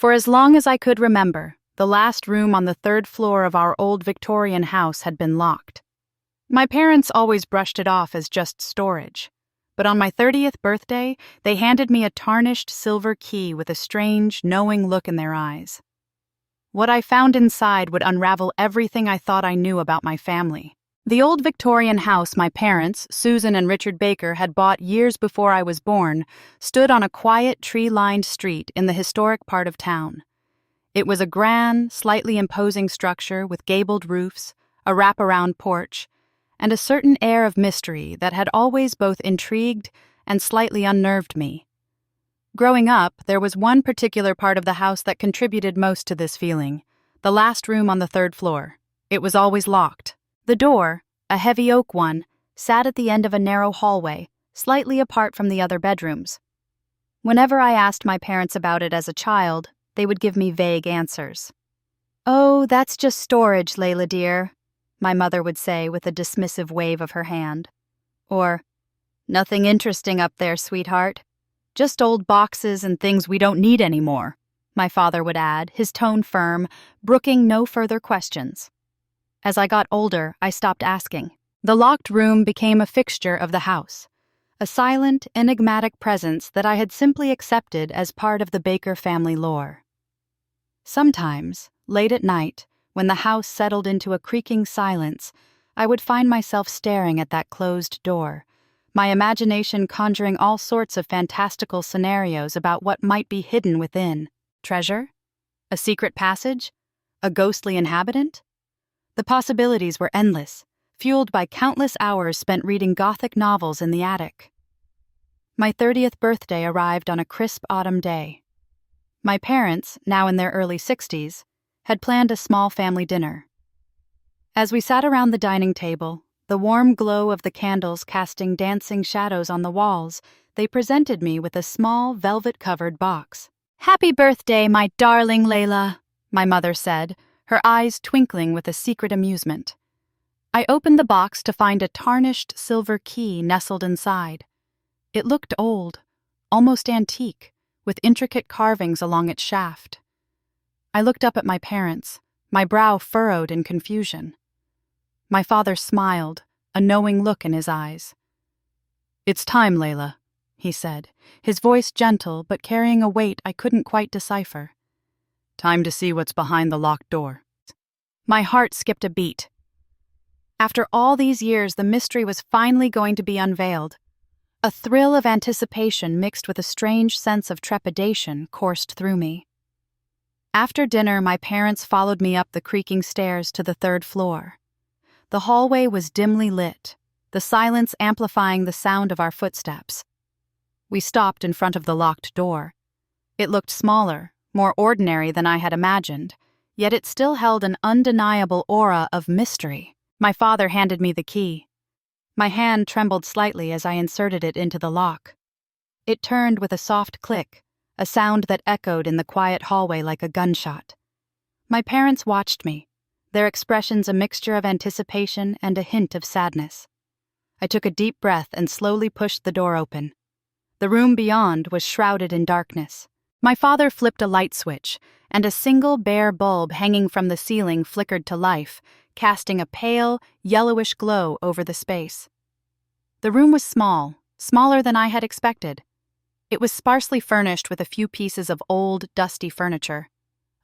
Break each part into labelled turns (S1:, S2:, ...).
S1: For as long as I could remember, the last room on the third floor of our old Victorian house had been locked. My parents always brushed it off as just storage, but on my 30th birthday, they handed me a tarnished silver key with a strange, knowing look in their eyes. What I found inside would unravel everything I thought I knew about my family. The old Victorian house my parents, Susan and Richard Baker, had bought years before I was born stood on a quiet, tree-lined street in the historic part of town. It was a grand, slightly imposing structure with gabled roofs, a wraparound porch, and a certain air of mystery that had always both intrigued and slightly unnerved me. Growing up, there was one particular part of the house that contributed most to this feeling, the last room on the third floor. It was always locked. The door, a heavy oak one, sat at the end of a narrow hallway, slightly apart from the other bedrooms. Whenever I asked my parents about it as a child, they would give me vague answers. "Oh, that's just storage, Layla dear," my mother would say with a dismissive wave of her hand. Or, "Nothing interesting up there, sweetheart. Just old boxes and things we don't need anymore," my father would add, his tone firm, brooking no further questions. As I got older, I stopped asking. The locked room became a fixture of the house, a silent, enigmatic presence that I had simply accepted as part of the Baker family lore. Sometimes, late at night, when the house settled into a creaking silence, I would find myself staring at that closed door, my imagination conjuring all sorts of fantastical scenarios about what might be hidden within. Treasure? A secret passage? A ghostly inhabitant? The possibilities were endless, fueled by countless hours spent reading Gothic novels in the attic. My 30th birthday arrived on a crisp autumn day. My parents, now in their early 60s, had planned a small family dinner. As we sat around the dining table, the warm glow of the candles casting dancing shadows on the walls, they presented me with a small, velvet-covered box. "Happy birthday, my darling Layla," my mother said, her eyes twinkling with a secret amusement. I opened the box to find a tarnished silver key nestled inside. It looked old, almost antique, with intricate carvings along its shaft. I looked up at my parents, my brow furrowed in confusion. My father smiled, a knowing look in his eyes. "It's time, Layla," he said, his voice gentle but carrying a weight I couldn't quite decipher. "Time to see what's behind the locked door." My heart skipped a beat. After all these years, the mystery was finally going to be unveiled. A thrill of anticipation mixed with a strange sense of trepidation coursed through me. After dinner, my parents followed me up the creaking stairs to the third floor. The hallway was dimly lit, the silence amplifying the sound of our footsteps. We stopped in front of the locked door. It looked smaller, more ordinary than I had imagined, yet it still held an undeniable aura of mystery. My father handed me the key. My hand trembled slightly as I inserted it into the lock. It turned with a soft click, a sound that echoed in the quiet hallway like a gunshot. My parents watched me, their expressions a mixture of anticipation and a hint of sadness. I took a deep breath and slowly pushed the door open. The room beyond was shrouded in darkness. My father flipped a light switch, and a single bare bulb hanging from the ceiling flickered to life, casting a pale, yellowish glow over the space. The room was small, smaller than I had expected. It was sparsely furnished with a few pieces of old, dusty furniture.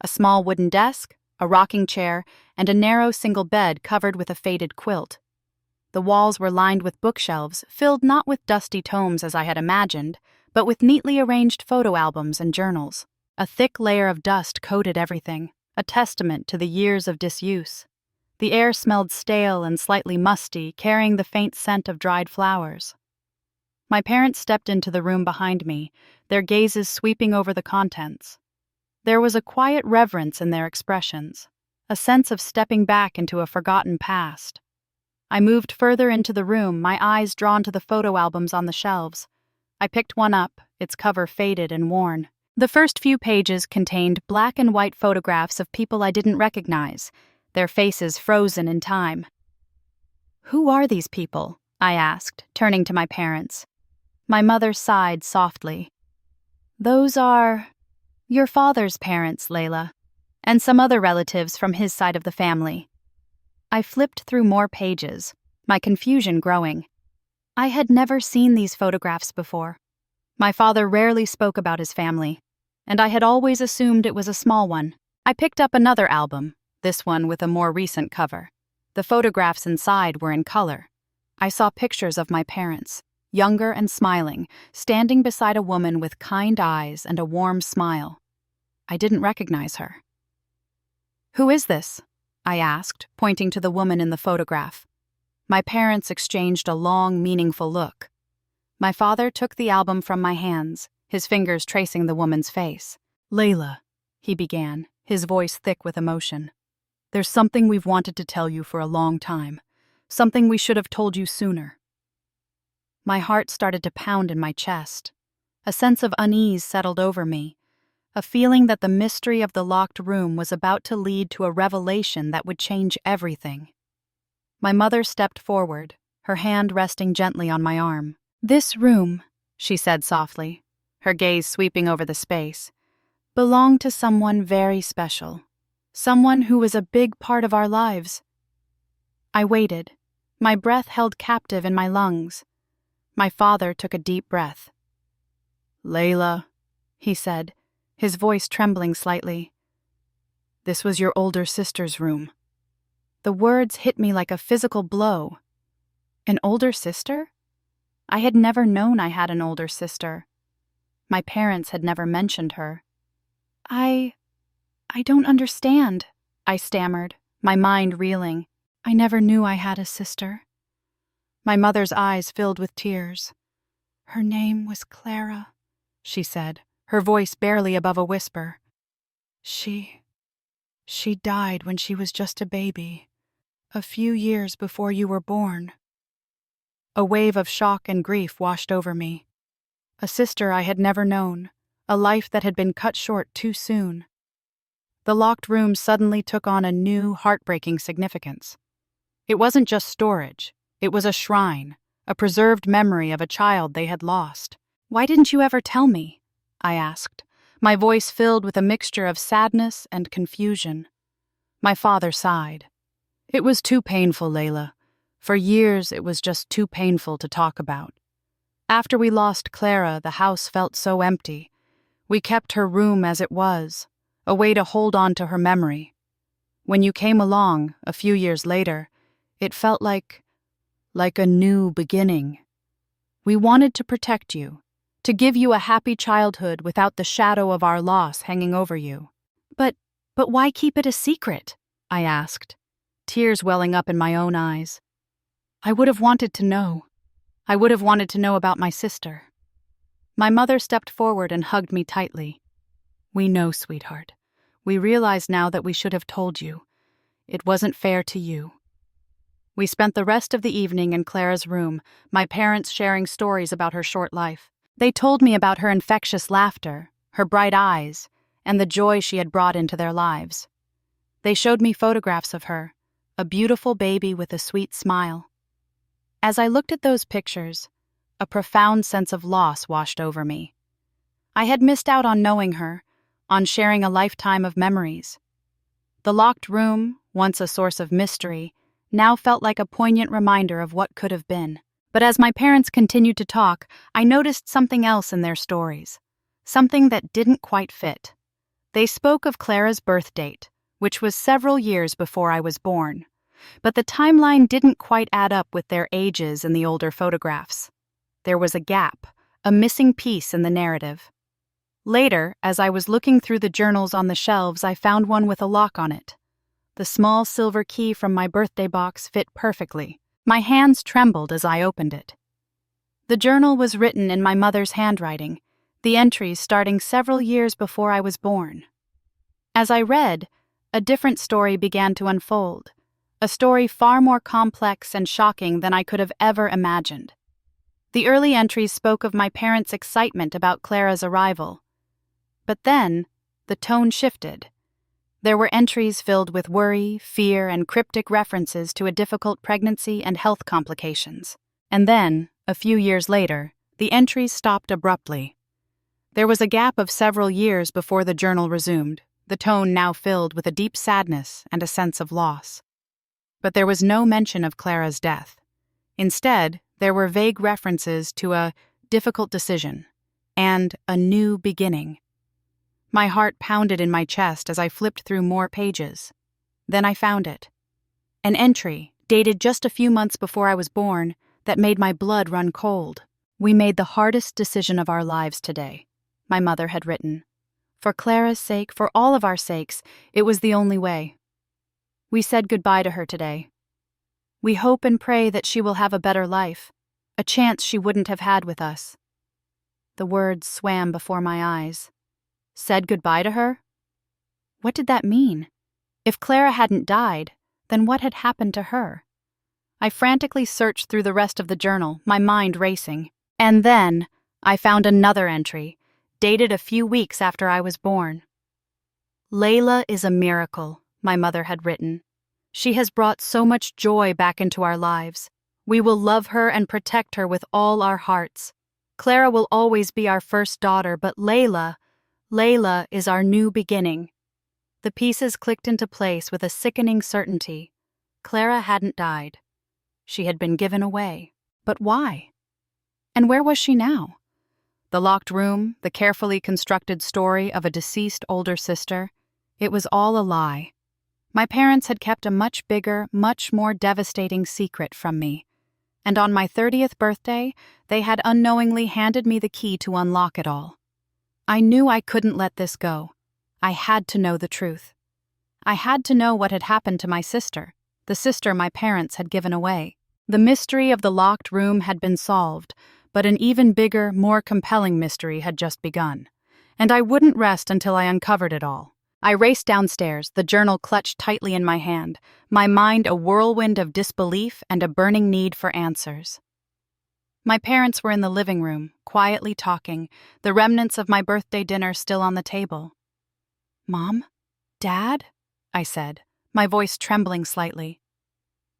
S1: A small wooden desk, a rocking chair, and a narrow single bed covered with a faded quilt. The walls were lined with bookshelves, filled not with dusty tomes as I had imagined, but with neatly arranged photo albums and journals. A thick layer of dust coated everything, a testament to the years of disuse. The air smelled stale and slightly musty, carrying the faint scent of dried flowers. My parents stepped into the room behind me, their gazes sweeping over the contents. There was a quiet reverence in their expressions, a sense of stepping back into a forgotten past. I moved further into the room, my eyes drawn to the photo albums on the shelves. I picked one up, its cover faded and worn. The first few pages contained black and white photographs of people I didn't recognize, their faces frozen in time. "Who are these people?" I asked, turning to my parents. My mother sighed softly. "Those are Your father's parents, Layla, and some other relatives from his side of the family. I flipped through more pages, my confusion growing. I had never seen these photographs before. My father rarely spoke about his family, and I had always assumed it was a small one. I picked up another album, this one with a more recent cover. The photographs inside were in color. I saw pictures of my parents, younger and smiling, standing beside a woman with kind eyes and a warm smile. I didn't recognize her. "Who is this?" I asked, pointing to the woman in the photograph. My parents exchanged a long, meaningful look. My father took the album from my hands, his fingers tracing the woman's face. "Layla," he began, his voice thick with emotion. "There's something we've wanted to tell you for a long time. Something we should have told you sooner." My heart started to pound in my chest. A sense of unease settled over me, a feeling that the mystery of the locked room was about to lead to a revelation that would change everything. My mother stepped forward, her hand resting gently on my arm. "This room," she said softly, her gaze sweeping over the space, "belonged to someone very special. Someone who was a big part of our lives." I waited, my breath held captive in my lungs. My father took a deep breath. "Layla," he said, his voice trembling slightly. "This was your older sister's room." The words hit me like a physical blow. An older sister? I had never known I had an older sister. My parents had never mentioned her. I don't understand," I stammered, my mind reeling. "I never knew I had a sister." My mother's eyes filled with tears. "Her name was Clara," she said, her voice barely above a whisper. She died when she was just a baby, a few years before you were born." A wave of shock and grief washed over me. A sister I had never known, a life that had been cut short too soon. The locked room suddenly took on a new, heartbreaking significance. It wasn't just storage, it was a shrine, a preserved memory of a child they had lost. "Why didn't you ever tell me?" I asked, my voice filled with a mixture of sadness and confusion. My father sighed. "It was too painful, Layla. For years, it was just too painful to talk about. After we lost Clara, the house felt so empty. We kept her room as it was, a way to hold on to her memory. When you came along, a few years later, it felt like a new beginning. We wanted to protect you, to give you a happy childhood without the shadow of our loss hanging over you." But why keep it a secret?" I asked, tears welling up in my own eyes. "I would have wanted to know. I would have wanted to know about my sister." My mother stepped forward and hugged me tightly. "We know, sweetheart. We realize now that we should have told you. It wasn't fair to you." We spent the rest of the evening in Clara's room, my parents sharing stories about her short life. They told me about her infectious laughter, her bright eyes, and the joy she had brought into their lives. They showed me photographs of her, a beautiful baby with a sweet smile. As I looked at those pictures, a profound sense of loss washed over me. I had missed out on knowing her, on sharing a lifetime of memories. The locked room, once a source of mystery, now felt like a poignant reminder of what could have been. But as my parents continued to talk, I noticed something else in their stories, something that didn't quite fit. They spoke of Clara's birth date, which was several years before I was born. But the timeline didn't quite add up with their ages in the older photographs. There was a gap, a missing piece in the narrative. Later, as I was looking through the journals on the shelves, I found one with a lock on it. The small silver key from my birthday box fit perfectly. My hands trembled as I opened it. The journal was written in my mother's handwriting, the entries starting several years before I was born. As I read, a different story began to unfold. A story far more complex and shocking than I could have ever imagined. The early entries spoke of my parents' excitement about Clara's arrival. But then, the tone shifted. There were entries filled with worry, fear, and cryptic references to a difficult pregnancy and health complications. And then, a few years later, the entries stopped abruptly. There was a gap of several years before the journal resumed, the tone now filled with a deep sadness and a sense of loss. But there was no mention of Clara's death. Instead, there were vague references to a difficult decision and a new beginning. My heart pounded in my chest as I flipped through more pages. Then I found it. An entry, dated just a few months before I was born, that made my blood run cold. "We made the hardest decision of our lives today," my mother had written. "For Clara's sake, for all of our sakes, it was the only way. We said goodbye to her today. We hope and pray that she will have a better life, a chance she wouldn't have had with us." The words swam before my eyes. Said goodbye to her? What did that mean? If Clara hadn't died, then what had happened to her? I frantically searched through the rest of the journal, my mind racing. And then I found another entry, dated a few weeks after I was born. "Layla is a miracle," my mother had written. "She has brought so much joy back into our lives. We will love her and protect her with all our hearts. Clara will always be our first daughter, but Layla is our new beginning." The pieces clicked into place with a sickening certainty. Clara hadn't died. She had been given away. But why? And where was she now? The locked room, the carefully constructed story of a deceased older sister, it was all a lie. My parents had kept a much bigger, much more devastating secret from me. And on my 30th birthday, they had unknowingly handed me the key to unlock it all. I knew I couldn't let this go. I had to know the truth. I had to know what had happened to my sister, the sister my parents had given away. The mystery of the locked room had been solved, but an even bigger, more compelling mystery had just begun. And I wouldn't rest until I uncovered it all. I raced downstairs, the journal clutched tightly in my hand, my mind a whirlwind of disbelief and a burning need for answers. My parents were in the living room, quietly talking, the remnants of my birthday dinner still on the table. "Mom? Dad?" I said, my voice trembling slightly.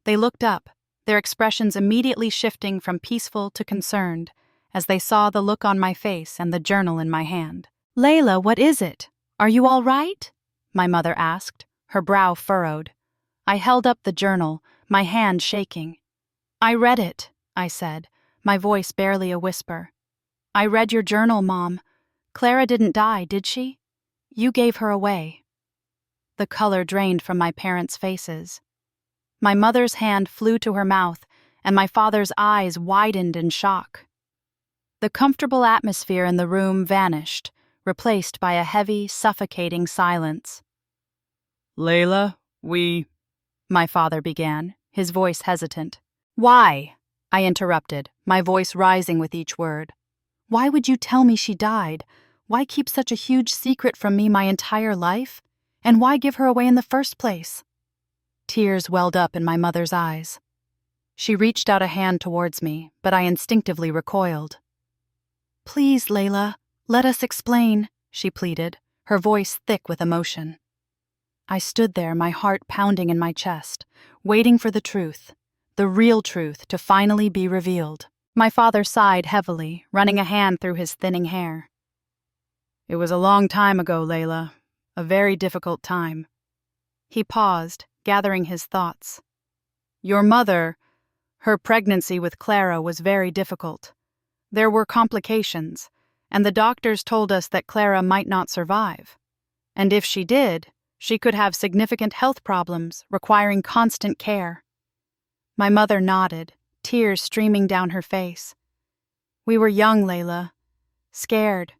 S1: They looked up, their expressions immediately shifting from peaceful to concerned, as they saw the look on my face and the journal in my hand. "Layla, what is it? Are you all right?" my mother asked, her brow furrowed. I held up the journal, my hand shaking. "I read it," I said, my voice barely a whisper. "I read your journal, Mom. Clara didn't die, did she? You gave her away." The color drained from my parents' faces. My mother's hand flew to her mouth, and my father's eyes widened in shock. The comfortable atmosphere in the room vanished, replaced by a heavy, suffocating silence. "Layla, my father began, his voice hesitant. "Why?" I interrupted, my voice rising with each word. "Why would you tell me she died? Why keep such a huge secret from me my entire life? And why give her away in the first place?" Tears welled up in my mother's eyes. She reached out a hand towards me, but I instinctively recoiled. "Please, Layla, let us explain," she pleaded, her voice thick with emotion. I stood there, my heart pounding in my chest, waiting for the truth, the real truth, to finally be revealed. My father sighed heavily, running a hand through his thinning hair. "It was a long time ago, Layla. A very difficult time." He paused, gathering his thoughts. "Your mother, her pregnancy with Clara was very difficult. There were complications, and the doctors told us that Clara might not survive. And if she did, she could have significant health problems, requiring constant care." My mother nodded, tears streaming down her face. "We were young, Layla. Scared.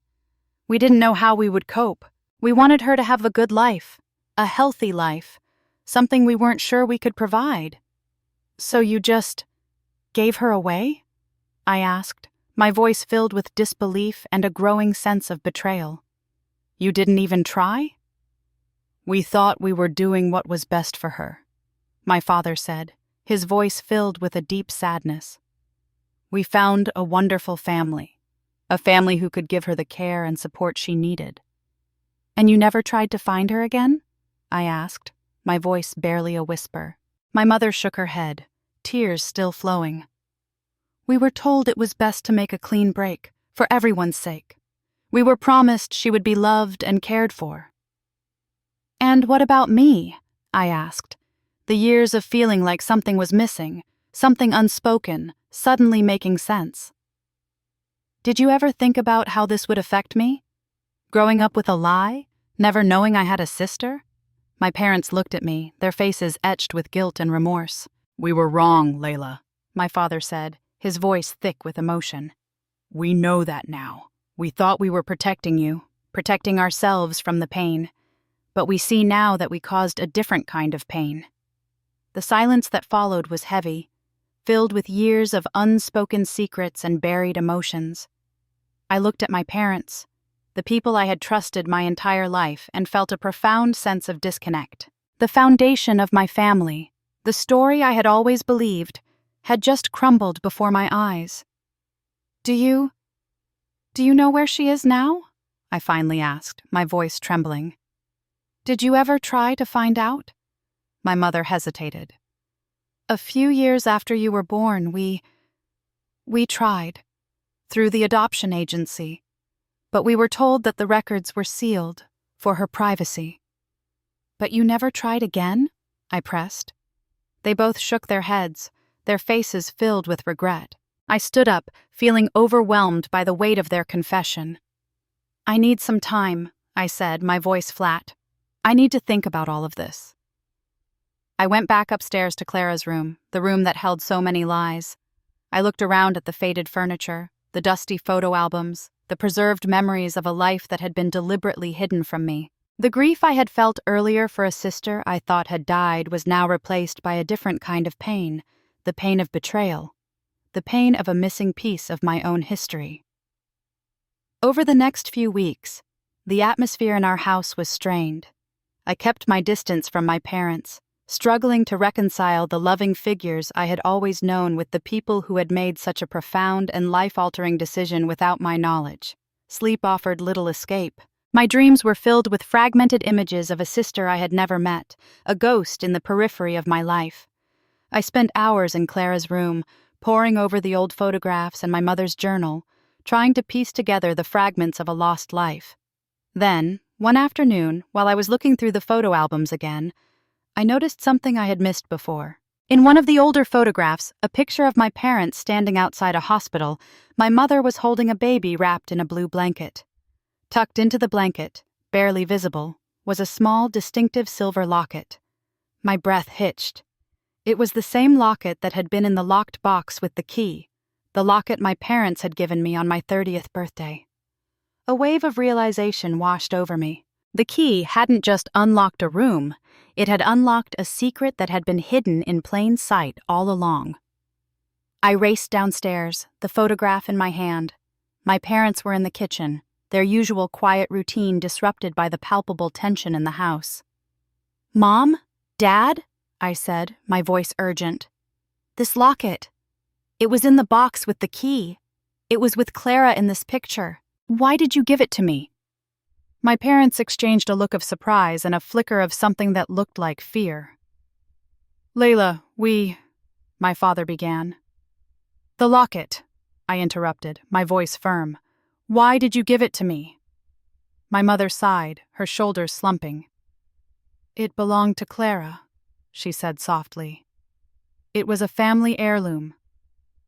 S1: We didn't know how we would cope. We wanted her to have a good life, a healthy life, something we weren't sure we could provide." "So you just gave her away?" I asked, my voice filled with disbelief and a growing sense of betrayal. "You didn't even try?" "We thought we were doing what was best for her," my father said, his voice filled with a deep sadness. "We found a wonderful family, a family who could give her the care and support she needed." "And you never tried to find her again?" I asked, my voice barely a whisper. My mother shook her head, tears still flowing. "We were told it was best to make a clean break, for everyone's sake. We were promised she would be loved and cared for. "And what about me?" I asked, the years of feeling like something was missing, something unspoken, suddenly making sense. "Did you ever think about how this would affect me? Growing up with a lie? Never knowing I had a sister?" My parents looked at me, their faces etched with guilt and remorse. "We were wrong, Layla," my father said, his voice thick with emotion. "We know that now. We thought we were protecting you, protecting ourselves from the pain. But we see now that we caused a different kind of pain." The silence that followed was heavy, filled with years of unspoken secrets and buried emotions. I looked at my parents, the people I had trusted my entire life, and felt a profound sense of disconnect. The foundation of my family, the story I had always believed, had just crumbled before my eyes. Do you know where she is now?" I finally asked, my voice trembling. "Did you ever try to find out?" My mother hesitated. "A few years after you were born, we tried, through the adoption agency, but we were told that the records were sealed, for her privacy." "But you never tried again?" I pressed. They both shook their heads, their faces filled with regret. I stood up, feeling overwhelmed by the weight of their confession. "I need some time," I said, my voice flat. "I need to think about all of this." I went back upstairs to Clara's room, the room that held so many lies. I looked around at the faded furniture, the dusty photo albums, the preserved memories of a life that had been deliberately hidden from me. The grief I had felt earlier for a sister I thought had died was now replaced by a different kind of pain, the pain of betrayal, the pain of a missing piece of my own history. Over the next few weeks, the atmosphere in our house was strained. I kept my distance from my parents, struggling to reconcile the loving figures I had always known with the people who had made such a profound and life-altering decision without my knowledge. Sleep offered little escape. My dreams were filled with fragmented images of a sister I had never met, a ghost in the periphery of my life. I spent hours in Clara's room, poring over the old photographs and my mother's journal, trying to piece together the fragments of a lost life. Then, one afternoon, while I was looking through the photo albums again, I noticed something I had missed before. In one of the older photographs, a picture of my parents standing outside a hospital, my mother was holding a baby wrapped in a blue blanket. Tucked into the blanket, barely visible, was a small, distinctive silver locket. My breath hitched. It was the same locket that had been in the locked box with the key, the locket my parents had given me on my 30th birthday. A wave of realization washed over me. The key hadn't just unlocked a room, it had unlocked a secret that had been hidden in plain sight all along. I raced downstairs, the photograph in my hand. My parents were in the kitchen, their usual quiet routine disrupted by the palpable tension in the house. "Mom? Dad?" I said, my voice urgent. "This locket. It was in the box with the key. It was with Clara in this picture. Why did you give it to me?" My parents exchanged a look of surprise and a flicker of something that looked like fear. "Layla, my father began. "The locket," I interrupted, my voice firm. "Why did you give it to me?" My mother sighed, her shoulders slumping. "It belonged to Clara," she said softly. "It was a family heirloom.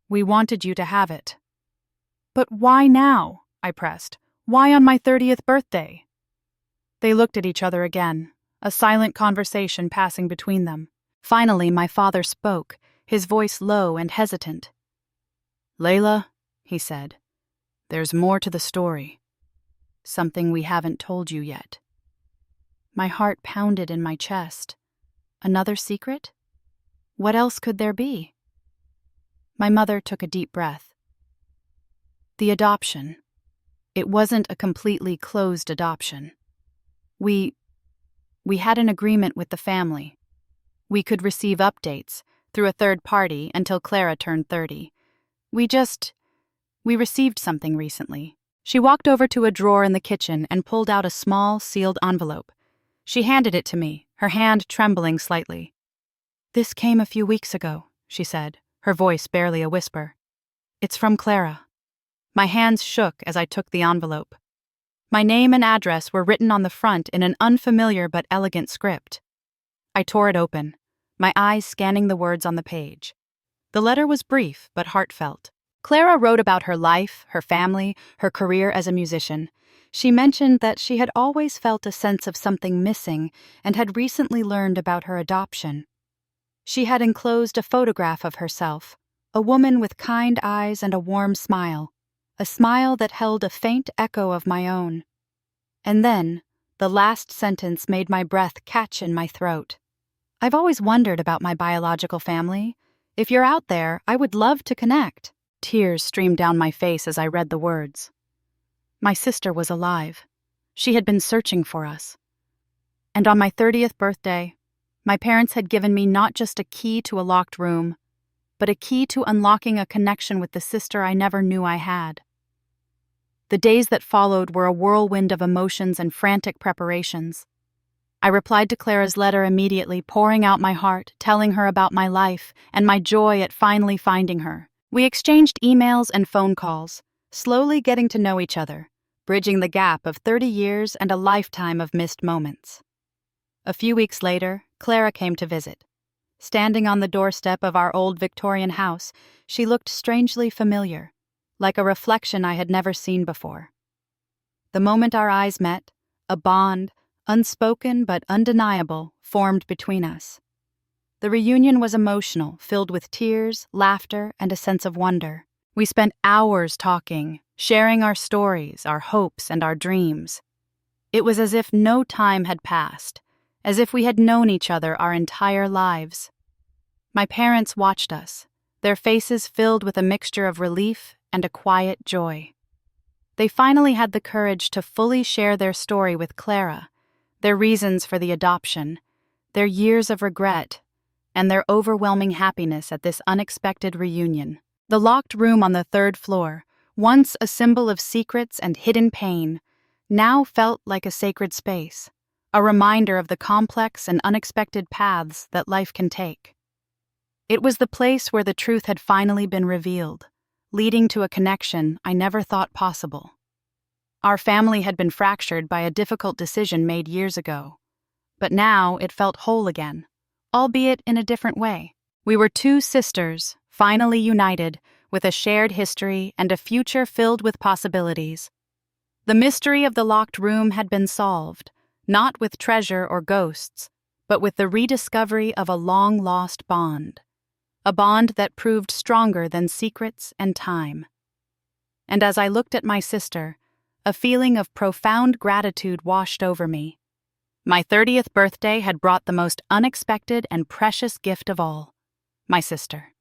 S1: We wanted you to have it." "But why now?" I pressed. "Why on my 30th birthday?" They looked at each other again, a silent conversation passing between them. Finally, my father spoke, his voice low and hesitant. "Layla," he said, "there's more to the story. Something we haven't told you yet." My heart pounded in my chest. Another secret? What else could there be? My mother took a deep breath. "The adoption. It wasn't a completely closed adoption. We had an agreement with the family. We could receive updates through a third party until Clara turned 30. We received something recently." She walked over to a drawer in the kitchen and pulled out a small, sealed envelope. She handed it to me, her hand trembling slightly. "This came a few weeks ago," she said, her voice barely a whisper. "It's from Clara." My hands shook as I took the envelope. My name and address were written on the front in an unfamiliar but elegant script. I tore it open, my eyes scanning the words on the page. The letter was brief but heartfelt. Clara wrote about her life, her family, her career as a musician. She mentioned that she had always felt a sense of something missing and had recently learned about her adoption. She had enclosed a photograph of herself, a woman with kind eyes and a warm smile, a smile that held a faint echo of my own. And then, the last sentence made my breath catch in my throat. I've always wondered about my biological family. If you're out there, I would love to connect. Tears streamed down my face as I read the words. My sister was alive. She had been searching for us. And on my 30th birthday, my parents had given me not just a key to a locked room, but a key to unlocking a connection with the sister I never knew I had. The days that followed were a whirlwind of emotions and frantic preparations. I replied to Clara's letter immediately, pouring out my heart, telling her about my life and my joy at finally finding her. We exchanged emails and phone calls, slowly getting to know each other, bridging the gap of 30 years and a lifetime of missed moments. A few weeks later, Clara came to visit. Standing on the doorstep of our old Victorian house, she looked strangely familiar, like a reflection I had never seen before. The moment our eyes met, a bond, unspoken but undeniable, formed between us. The reunion was emotional, filled with tears, laughter, and a sense of wonder. We spent hours talking, sharing our stories, our hopes, and our dreams. It was as if no time had passed, as if we had known each other our entire lives. My parents watched us, their faces filled with a mixture of relief and a quiet joy. They finally had the courage to fully share their story with Clara, their reasons for the adoption, their years of regret, and their overwhelming happiness at this unexpected reunion. The locked room on the 3rd floor, once a symbol of secrets and hidden pain, now felt like a sacred space, a reminder of the complex and unexpected paths that life can take. It was the place where the truth had finally been revealed, leading to a connection I never thought possible. Our family had been fractured by a difficult decision made years ago, but now it felt whole again, albeit in a different way. We were two sisters, finally united, with a shared history and a future filled with possibilities. The mystery of the locked room had been solved, not with treasure or ghosts, but with the rediscovery of a long-lost bond. A bond that proved stronger than secrets and time. And as I looked at my sister, a feeling of profound gratitude washed over me. My 30th birthday had brought the most unexpected and precious gift of all, my sister.